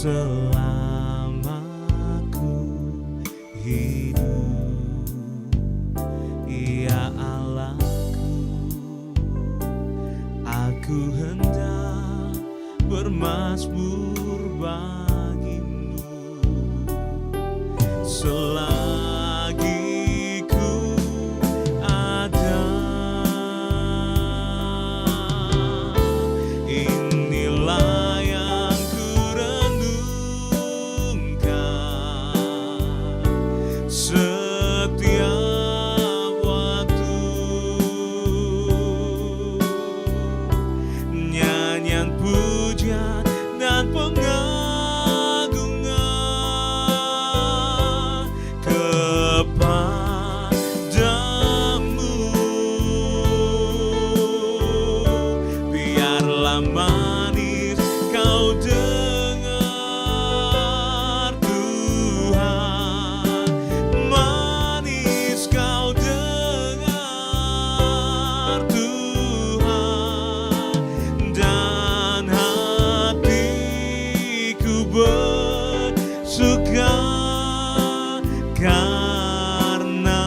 selama ku hidup. Ya Allahku, aku hendak bermazmur bagimu selagi ku ada. Inilah yang ku renungkan setiap waktu, nyanyian pujian dan pengagungan kepadamu. Biarlah manis kau dengar Tuhan, manis kau dengar Tuhan, dan hatiku bersuka karenamu.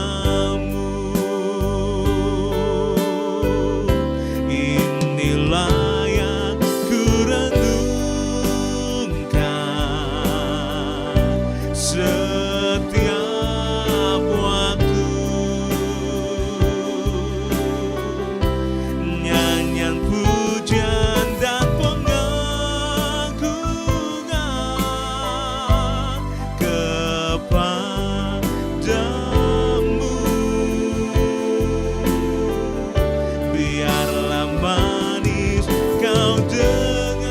Inilah yang ku renungkan setiap waktu, nyanyian pujian dan pengagungan kepadamu. Biarlah manis kau dengar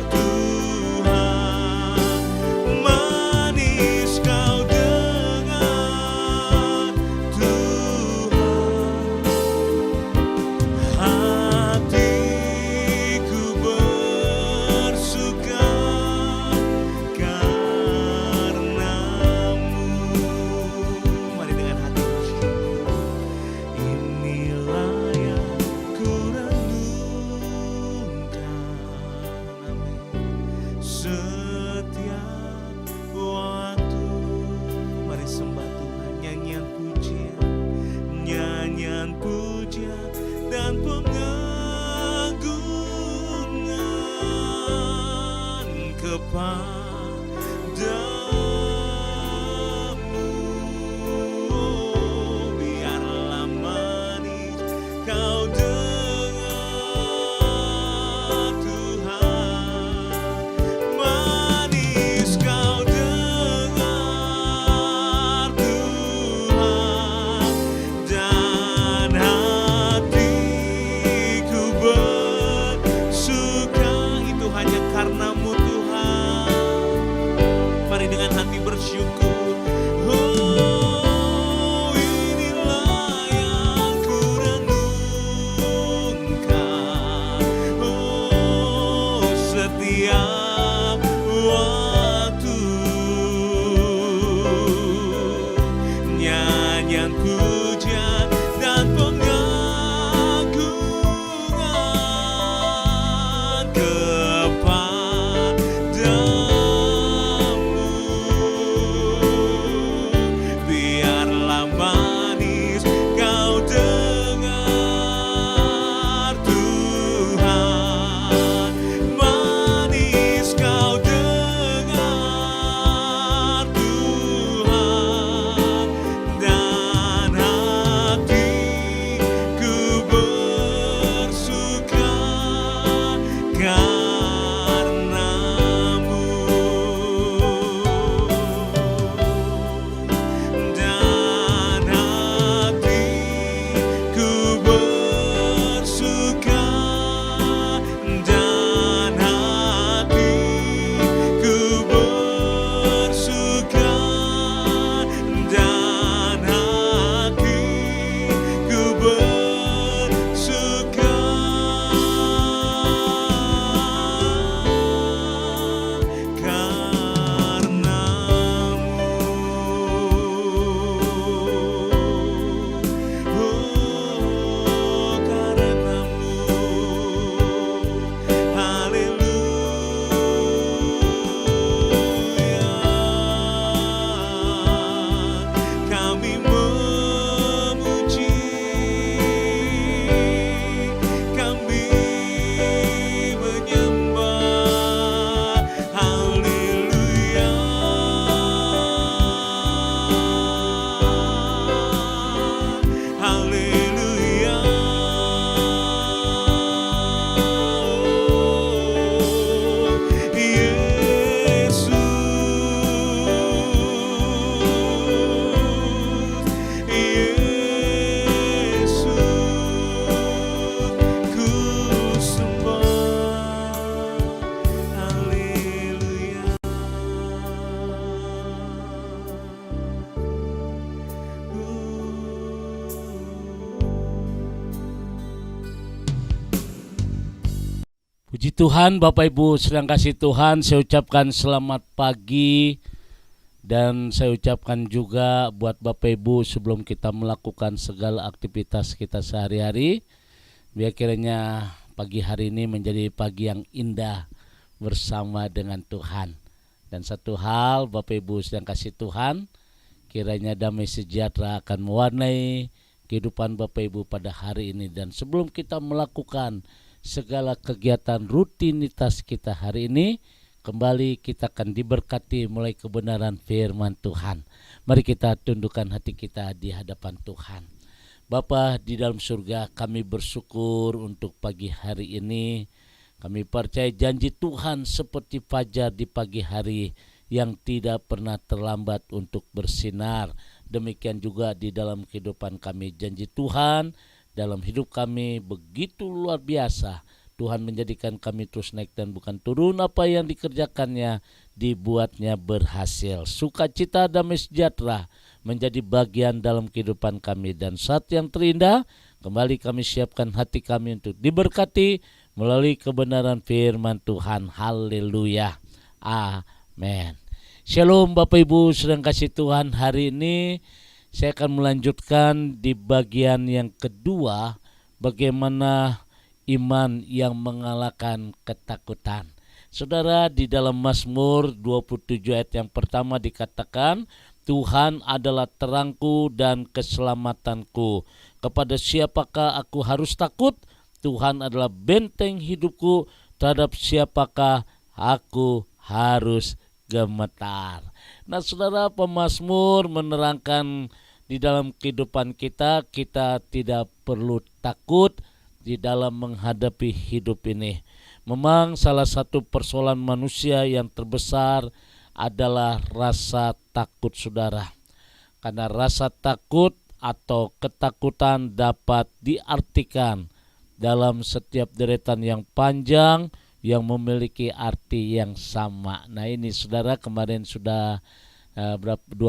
Tuhan, manis kau dengar Tuhan, hatiku bersuka karenamu. Mari dengan hati bersyukur. Inilah yang ku renungkan, amin, setiap waktu. Mari sembah Tuhan, nyanyian pujian dan pengagungan kepadamu. Biarlah manis kau dengar Tuhan, manis kau dengar Tuhan, dan hatiku bersuka. Itu hanya karenamu Tuhan. Mari dengan hati bersyukur. Oh, inilah yang ku renungkan, oh, setiap waktu, nyanyian pujian dan pengagungan kepadamu. Biarlah manis kau dengar Tuhan, manis kau dengar Puji Tuhan, Bapak Ibu sedang kasih Tuhan, saya ucapkan selamat pagi. Dan saya ucapkan juga buat Bapak Ibu sebelum kita melakukan segala aktivitas kita sehari-hari, biar kiranya pagi hari ini menjadi pagi yang indah bersama dengan Tuhan. Dan satu hal, Bapak Ibu sedang kasih Tuhan, kiranya damai sejahtera akan mewarnai kehidupan Bapak Ibu pada hari ini. Dan sebelum kita melakukan segala kegiatan rutinitas kita hari ini, kembali kita akan diberkati mulai kebenaran firman Tuhan. Mari kita tundukkan hati kita di hadapan Tuhan. Bapa di dalam surga, kami bersyukur untuk pagi hari ini. Kami percaya janji Tuhan seperti fajar di pagi hari yang tidak pernah terlambat untuk bersinar. Demikian juga di dalam kehidupan kami, janji Tuhan dalam hidup kami begitu luar biasa. Tuhan menjadikan kami terus naik dan bukan turun. Apa yang dikerjakannya dibuatnya berhasil. Sukacita damai sejahtera menjadi bagian dalam kehidupan kami. Dan saat yang terindah, kembali kami siapkan hati kami untuk diberkati melalui kebenaran firman Tuhan. Haleluya. Amin. Shalom Bapak Ibu sedang kasih Tuhan, hari ini saya akan melanjutkan di bagian yang kedua, bagaimana iman yang mengalahkan ketakutan. Saudara, di dalam Mazmur 27 ayat yang pertama dikatakan, Tuhan adalah terangku dan keselamatanku. Kepada siapakah aku harus takut? Tuhan adalah benteng hidupku, terhadap siapakah aku harus gemetar. Nah, saudara, pemazmur menerangkan di dalam kehidupan kita tidak perlu takut di dalam menghadapi hidup ini. Memang salah satu persoalan manusia yang terbesar adalah rasa takut, saudara. Karena rasa takut atau ketakutan dapat diartikan dalam setiap deretan yang panjang yang memiliki arti yang sama. Nah ini saudara, kemarin sudah 2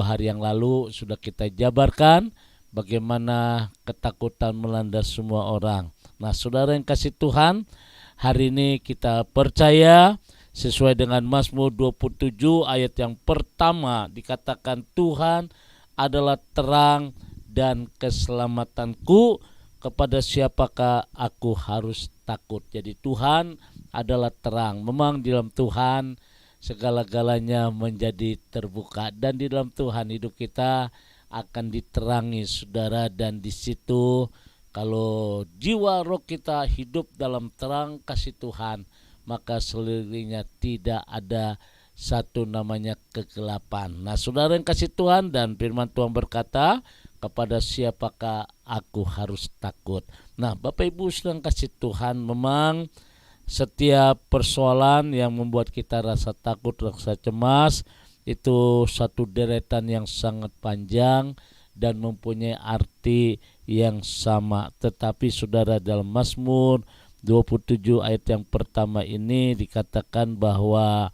hari yang lalu sudah kita jabarkan bagaimana ketakutan melanda semua orang. Nah saudara yang kasih Tuhan, hari ini kita percaya sesuai dengan Mazmur 27 ayat yang pertama dikatakan, Tuhan adalah terang dan keselamatanku, kepada siapakah aku harus takut. Jadi Tuhan adalah terang. Memang di dalam Tuhan segala-galanya menjadi terbuka, dan di dalam Tuhan hidup kita akan diterangi, saudara. Dan di situ kalau jiwa roh kita hidup dalam terang kasih Tuhan, maka sekelilingnya tidak ada satu namanya kegelapan. Nah saudara yang kasih Tuhan, dan firman Tuhan berkata, kepada siapakah aku harus takut. Nah Bapak Ibu sedang kasih Tuhan, memang setiap persoalan yang membuat kita rasa takut, rasa cemas, itu satu deretan yang sangat panjang dan mempunyai arti yang sama. Tetapi saudara, dalam Mazmur 27 ayat yang pertama ini dikatakan bahwa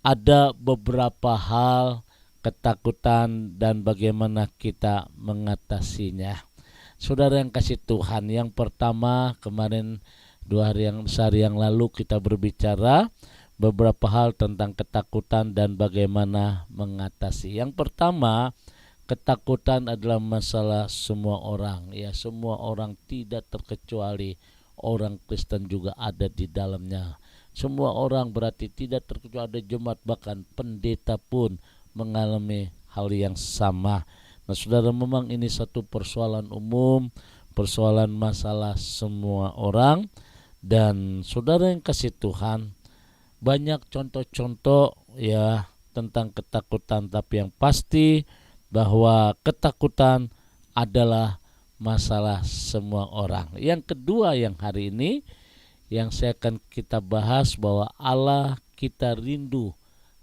ada beberapa hal ketakutan dan bagaimana kita mengatasinya. Saudara yang kasih Tuhan, yang pertama, kemarin sehari yang lalu kita berbicara beberapa hal tentang ketakutan dan bagaimana mengatasi. Yang pertama, ketakutan adalah masalah semua orang. Ya, semua orang, tidak terkecuali orang Kristen juga ada di dalamnya. Semua orang berarti tidak terkecuali, ada jemaat, bahkan pendeta pun mengalami hal yang sama. Nah saudara, memang ini satu persoalan umum, persoalan masalah semua orang. Dan saudara yang kasih Tuhan, banyak contoh-contoh ya tentang ketakutan, tapi yang pasti bahwa ketakutan adalah masalah semua orang. Yang kedua yang hari ini yang saya akan kita bahas, bahwa Allah kita rindu.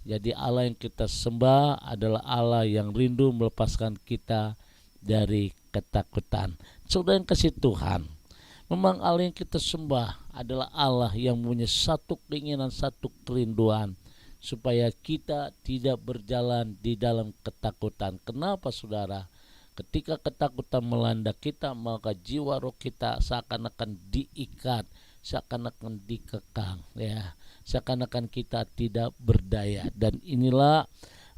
Jadi Allah yang kita sembah adalah Allah yang rindu melepaskan kita dari ketakutan. Saudara yang kasih Tuhan, memang Allah yang kita sembah adalah Allah yang punya satu keinginan, satu kerinduan, supaya kita tidak berjalan di dalam ketakutan. Kenapa saudara? Ketika ketakutan melanda kita, maka jiwa roh kita seakan-akan diikat seakan-akan dikekang, ya, seakan-akan kita tidak berdaya. Dan inilah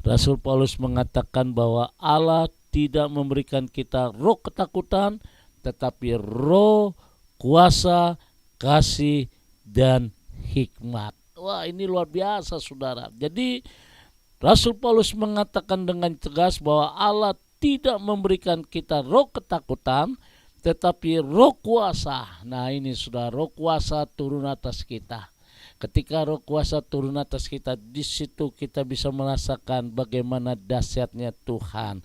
Rasul Paulus mengatakan bahwa Allah tidak memberikan kita roh ketakutan, tetapi roh kuasa, kasih, dan hikmat. Wah, ini luar biasa, saudara. Jadi Rasul Paulus mengatakan dengan tegas bahwa Allah tidak memberikan kita roh ketakutan, tetapi roh kuasa. Nah, ini sudah roh kuasa turun atas kita. Ketika roh kuasa turun atas kita, di situ kita bisa merasakan bagaimana dahsyatnya Tuhan,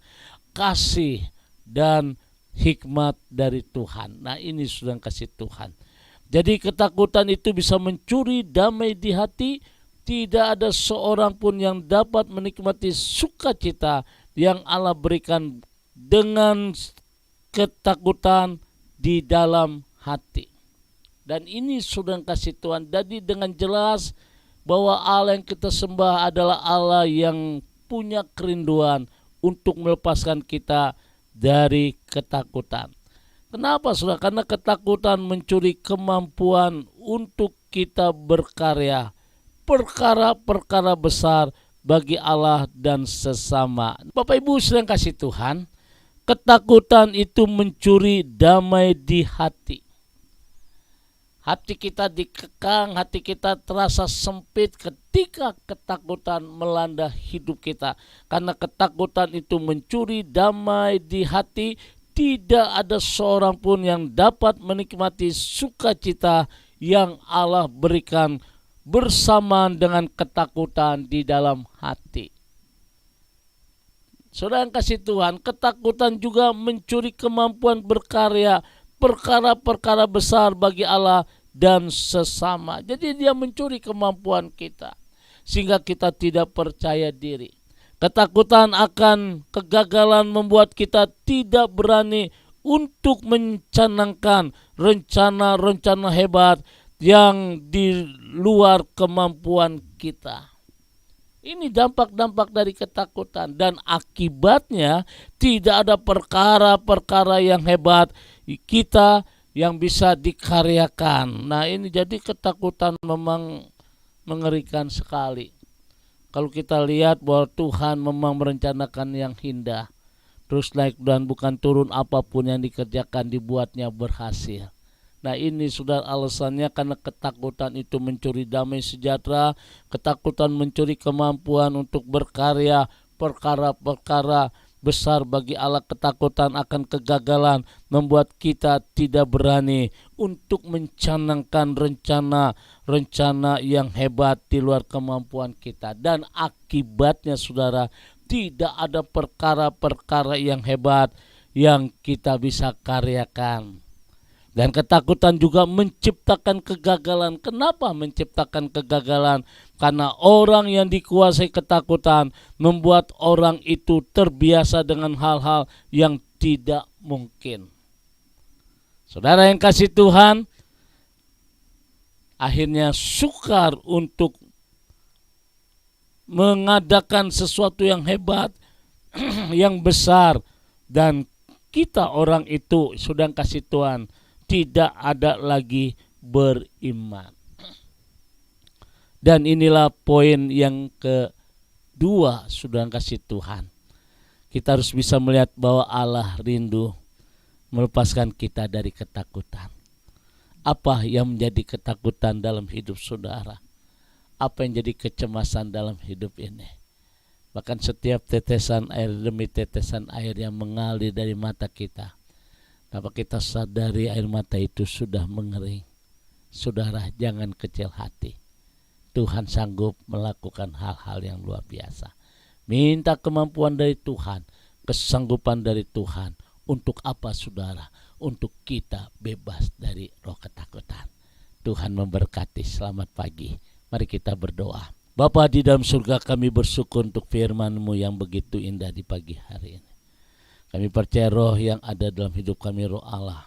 kasih dan hikmat dari Tuhan. Nah, ini sudah kasih Tuhan. Jadi ketakutan itu bisa mencuri damai di hati. Tidak ada seorang pun yang dapat menikmati sukacita yang Allah berikan dengan ketakutan di dalam hati. Dan ini sudah kasih Tuhan. Jadi dengan jelas bahwa Allah yang kita sembah adalah Allah yang punya kerinduan untuk melepaskan kita dari ketakutan. Kenapa, saudara? Karena ketakutan mencuri kemampuan untuk kita berkarya perkara-perkara besar bagi Allah dan sesama. Bapak Ibu sedang kasih Tuhan, ketakutan itu mencuri damai di hati. Hati kita dikekang, hati kita terasa sempit ketika ketakutan melanda hidup kita. Karena ketakutan itu mencuri damai di hati, tidak ada seorang pun yang dapat menikmati sukacita yang Allah berikan bersamaan dengan ketakutan di dalam hati. Saudara yang kasih Tuhan, ketakutan juga mencuri kemampuan berkarya perkara-perkara besar bagi Allah dan sesama. Jadi dia mencuri kemampuan kita sehingga kita tidak percaya diri. Ketakutan akan kegagalan membuat kita tidak berani untuk mencanangkan rencana-rencana hebat yang di luar kemampuan kita. Ini dampak-dampak dari ketakutan, dan akibatnya tidak ada perkara-perkara yang hebat kita yang bisa dikaryakan. Nah, ini jadi ketakutan memang mengerikan sekali. Kalau kita lihat bahwa Tuhan memang merencanakan yang indah, terus naik dan bukan turun, apapun yang dikerjakan dibuatnya berhasil. Nah, ini sudah alasannya, karena ketakutan itu mencuri damai sejahtera, ketakutan mencuri kemampuan untuk berkarya perkara-perkara besar bagi Allah, ketakutan akan kegagalan membuat kita tidak berani untuk mencanangkan rencana-rencana yang hebat di luar kemampuan kita. Dan akibatnya, saudara, tidak ada perkara-perkara yang hebat yang kita bisa karyakan. Dan ketakutan juga menciptakan kegagalan. Kenapa menciptakan kegagalan? Karena orang yang dikuasai ketakutan membuat orang itu terbiasa dengan hal-hal yang tidak mungkin. Saudara yang kasih Tuhan, akhirnya sukar untuk mengadakan sesuatu yang hebat, yang besar. Dan kita orang itu sudah kasih Tuhan, tidak ada lagi beriman. Dan inilah poin yang kedua, sudah kasih Tuhan. Kita harus bisa melihat bahwa Allah rindu melepaskan kita dari ketakutan. Apa yang menjadi ketakutan dalam hidup saudara? Apa yang jadi kecemasan dalam hidup ini? Bahkan setiap tetesan air demi tetesan air yang mengalir dari mata kita, dapat kita sadari air mata itu sudah mengering. Saudara, jangan kecil hati. Tuhan sanggup melakukan hal-hal yang luar biasa. Minta kemampuan dari Tuhan, kesanggupan dari Tuhan. Untuk apa, saudara? Untuk kita bebas dari roh ketakutan. Tuhan memberkati. Selamat pagi. Mari kita berdoa. Bapa di dalam surga, kami bersyukur untuk firman-Mu yang begitu indah di pagi hari ini. Kami percaya roh yang ada dalam hidup kami, roh Allah.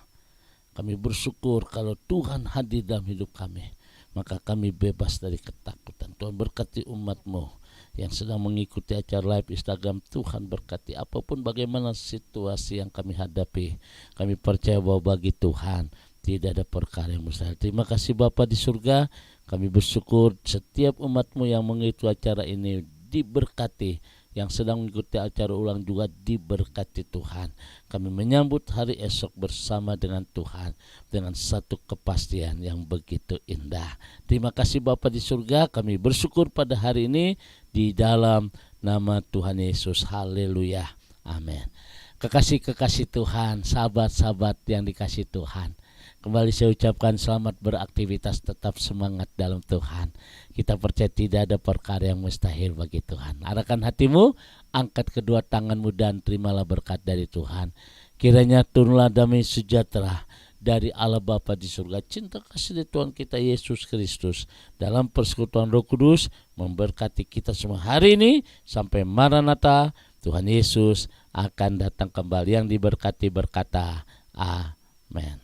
Kami bersyukur kalau Tuhan hadir dalam hidup kami, maka kami bebas dari ketakutan. Tuhan berkati umat-Mu yang sedang mengikuti acara live Instagram. Tuhan berkati apapun bagaimana situasi yang kami hadapi. Kami percaya bahwa bagi Tuhan tidak ada perkara yang mustahil. Terima kasih Bapa di surga, kami bersyukur setiap umat-Mu yang mengikuti acara ini diberkati, yang sedang mengikuti acara ulang juga diberkati Tuhan. Kami menyambut hari esok bersama dengan Tuhan dengan satu kepastian yang begitu indah. Terima kasih Bapa di surga, kami bersyukur pada hari ini di dalam nama Tuhan Yesus. Haleluya. Amin. Kekasih-kekasih Tuhan, sahabat-sahabat yang dikasih Tuhan, kembali saya ucapkan selamat beraktivitas, tetap semangat dalam Tuhan. Kita percaya tidak ada perkara yang mustahil bagi Tuhan. Arahkan hatimu, angkat kedua tanganmu dan terimalah berkat dari Tuhan. Kiranya turunlah damai sejahtera dari Allah Bapa di surga, cinta kasih dari Tuhan kita Yesus Kristus dalam persekutuan Roh Kudus memberkati kita semua hari ini sampai Maranatha. Tuhan Yesus akan datang kembali. Yang diberkati berkata amin.